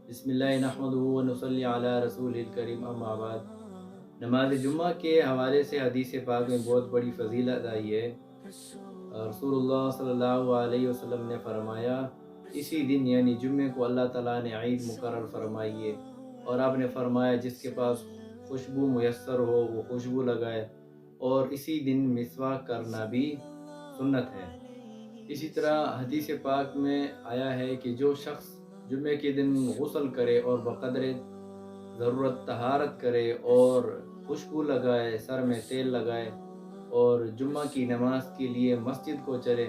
बिस्मिल्लाह नहमदुहु व नुसल्ली अला रसूलिल करीम अम्मा बाद। नमाज जुम्मा के हवाले से हदीस पाक में बहुत बड़ी फजीलत आई है। रसूलुल्लाह सल्लल्लाहु अलैहि वसल्लम ने फरमाया, इसी दिन यानी जुम्मे को अल्लाह ताला ने ईद मुकर्रर फरमाई है। और आपने फरमाया जिसके पास खुशबू मुयस्सर हो वो खुशबू लगाए, और इसी दिन मिसवाक करना भी सुन्नत है। इसी तरह हदीस पाक में आया है कि जो शख्स जुम्मे के दिन गुस्ल करे और बक़द्र ज़रूरत तहारत करे और खुशबू लगाए, सर में तेल लगाए और जुम्मा की नमाज के लिए मस्जिद को चले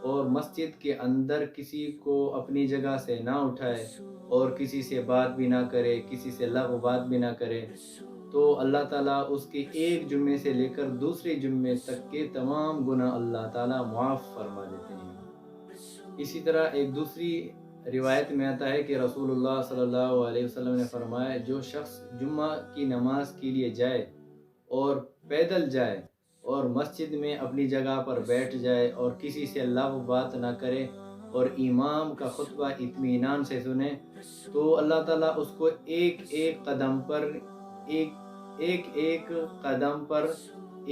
और मस्जिद के अंदर किसी को अपनी जगह से ना उठाए और किसी से बात भी ना करे, किसी से लग़्व बात भी ना करे, तो अल्लाह ताला उसके एक जुम्मे से लेकर दूसरे जुम्मे तक के तमाम गुनाह अल्लाह ताला मुआफ़ फरमा देते हैं। इसी तरह एक दूसरी रिवायत में आता है कि रसूलुल्लाह सल्लल्लाहु अलैहि वसल्लम ने फरमाया, जो शख्स जुम्मा की नमाज के लिए जाए और पैदल जाए और मस्जिद में अपनी जगह पर बैठ जाए और किसी से लग़्व बात ना करे और इमाम का खुतबा इत्मीनान से सुने, तो अल्लाह ताला उसको एक एक कदम पर एक कदम पर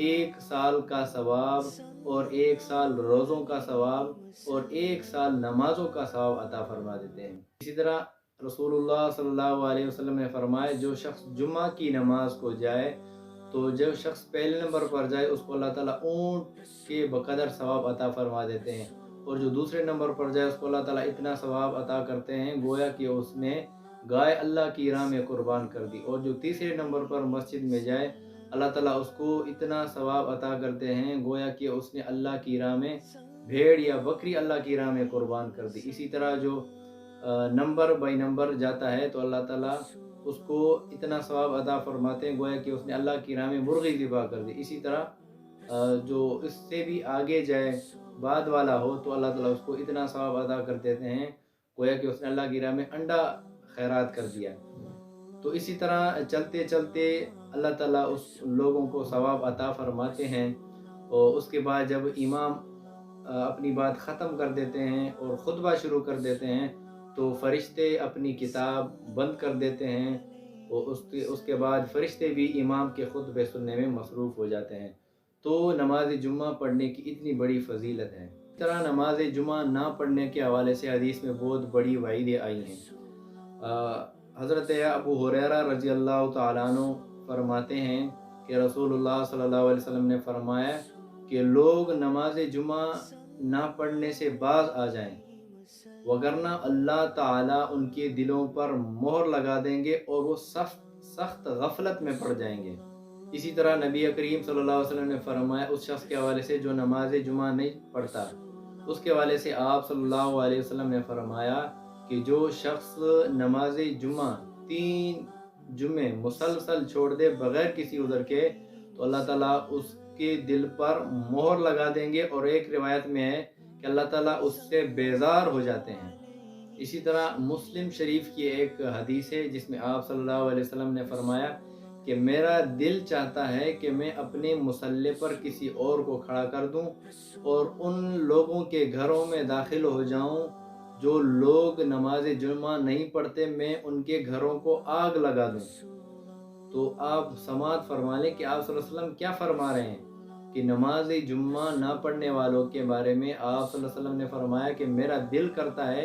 1 साल का सवाब और 1 साल रोज़ों का सवाब और 1 साल नमाजों का सवाब अता फरमा देते हैं। इसी तरह रसूलुल्लाह सल्लल्लाहु अलैहि वसल्लम ने फरमाया, जो शख्स जुम्मा की नमाज को जाए, तो जो शख्स पहले नंबर पर जाए उसको अल्लाह ताला ऊँट के बकदर सवाब अता फरमा देते हैं, और जो दूसरे नंबर पर जाए उसको अल्लाह ताला इतना सवाब अता करते हैं गोया कि उसने गाय अल्लाह की राह में कुर्बान कर दी, और जो तीसरे नंबर पर मस्जिद में जाए अल्लाह ताला उसको इतना सवाब अता करते हैं गोया कि उसने अल्लाह की राह में भेड़ या बकरी अल्लाह की राह में कुर्बान कर दी। इसी तरह जो नंबर बाई नंबर जाता है तो अल्लाह ताला उसको इतना सवाब अता फरमाते हैं गोया कि उसने अल्लाह की राह में मुर्गी ज़िबा कर दी। इसी तरह जो इससे भी आगे जाए बाद वाला हो तो अल्लाह ताला उसको इतना सवाब अता कर देते हैं गोया कि उसने अल्लाह की राह में अंडा खैरात कर दिया। तो इसी तरह चलते चलते अल्लाह ताला उस लोगों को सवाब अता फरमाते हैं, और उसके बाद जब इमाम अपनी बात ख़त्म कर देते हैं और ख़ुतबा शुरू कर देते हैं तो फ़रिश्ते अपनी किताब बंद कर देते हैं, और उसके बाद फ़रिश्ते भी इमाम के ख़ुतबे सुनने में मसरूफ़ हो जाते हैं। तो नमाज जुम्मा पढ़ने की इतनी बड़ी फ़जीलत है। इस तरह नमाज जुम्मा ना पढ़ने के हवाले से हदीस में बहुत बड़ी वईदें आई हैं। हज़रत अबू हुरैरा रज़ी अल्लाह तआला अन्हु फरमाते हैं कि रसूलुल्लाह सल्लल्लाहु अलैहि वसल्लम ने फरमाया कि लोग नमाज जुम्मा ना पढ़ने से बाज आ जाएं, वगरना अल्लाह ताला उनके दिलों पर मोहर लगा देंगे और वो सख्त गफलत में पड़ जाएंगे। इसी तरह नबी करीम सल्लल्लाहु अलैहि वसल्लम ने फरमाया उस शख्स के हवाले से जो नमाज जुमा नहीं पढ़ता, उसके हवाले से आप सल्लल्लाहु अलैहि वसल्लम ने फरमाया कि जो शख्स नमाज जुमा 3 जुमे मुसलसल छोड़ दे बगैर किसी उज़र के, तो अल्लाह ताला उसके दिल पर मोहर लगा देंगे, और एक रिवायत में है कि अल्लाह ताला उससे बेजार हो जाते हैं। इसी तरह मुस्लिम शरीफ की एक हदीस है जिसमें आप सल्लल्लाहु अलैहि वसल्लम ने फरमाया कि मेरा दिल चाहता है कि मैं अपने मुसल्ले पर किसी और को खड़ा कर दूं और उन लोगों के घरों में दाखिल हो जाऊं जो लोग नमाज जुम्मा नहीं पढ़ते, मैं उनके घरों को आग लगा दूं। तो आप समात फरमा लें कि आप सल्लल्लाहु अलैहि वसल्लम क्या फरमा रहे हैं कि नमाज जुम्मा ना पढ़ने वालों के बारे में आप सल्लल्लाहु अलैहि वसल्लम ने फरमाया कि मेरा दिल करता है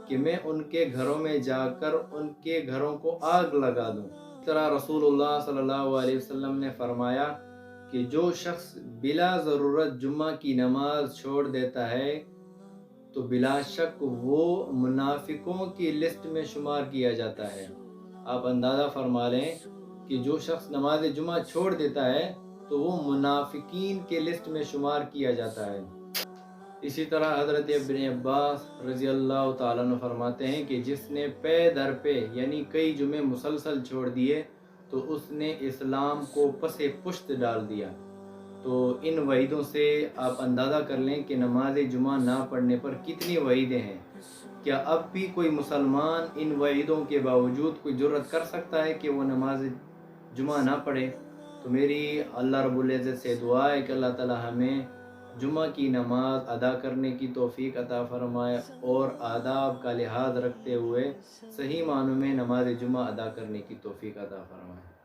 कि मैं उनके घरों में जाकर उनके घरों को आग लगा दूं। इस तरह रसूलुल्लाह सल्लल्लाहु अलैहि वसल्लम ने फरमाया कि जो शख्स बिला ज़रूरत जुम्मा की नमाज छोड़ देता है तो बिला शक वो मुनाफिकों की लिस्ट में शुमार किया जाता है। आप अंदाज़ा फरमा लें कि जो शख्स नमाज जुमा छोड़ देता है तो वो मुनाफिकीन के लिस्ट में शुमार किया जाता है। इसी तरह हज़रत इब्न अब्बास रज़ी अल्लाह तआला अन्हु फरमाते हैं कि जिसने पे दर पे यानी कई जुमे मुसलसल छोड़ दिए तो उसने इस्लाम को पसे पुश्त डाल दिया। तो इन वईदों से आप अंदाज़ा कर लें कि नमाज जुमा ना पढ़ने पर कितनी वईदें हैं। क्या अब भी कोई मुसलमान इन वईदों के बावजूद कोई जुर्रत कर सकता है कि वो नमाज जुमा ना पढ़े? तो मेरी अल्लाह रब्बुल इज़्ज़त से दुआ है कि अल्लाह ताला हमें جمعہ کی نماز ادا کرنے کی توفیق عطا فرمائے اور آداب کا لحاظ رکھتے ہوئے صحیح معنوں میں نماز جمعہ ادا کرنے کی توفیق عطا فرمائے۔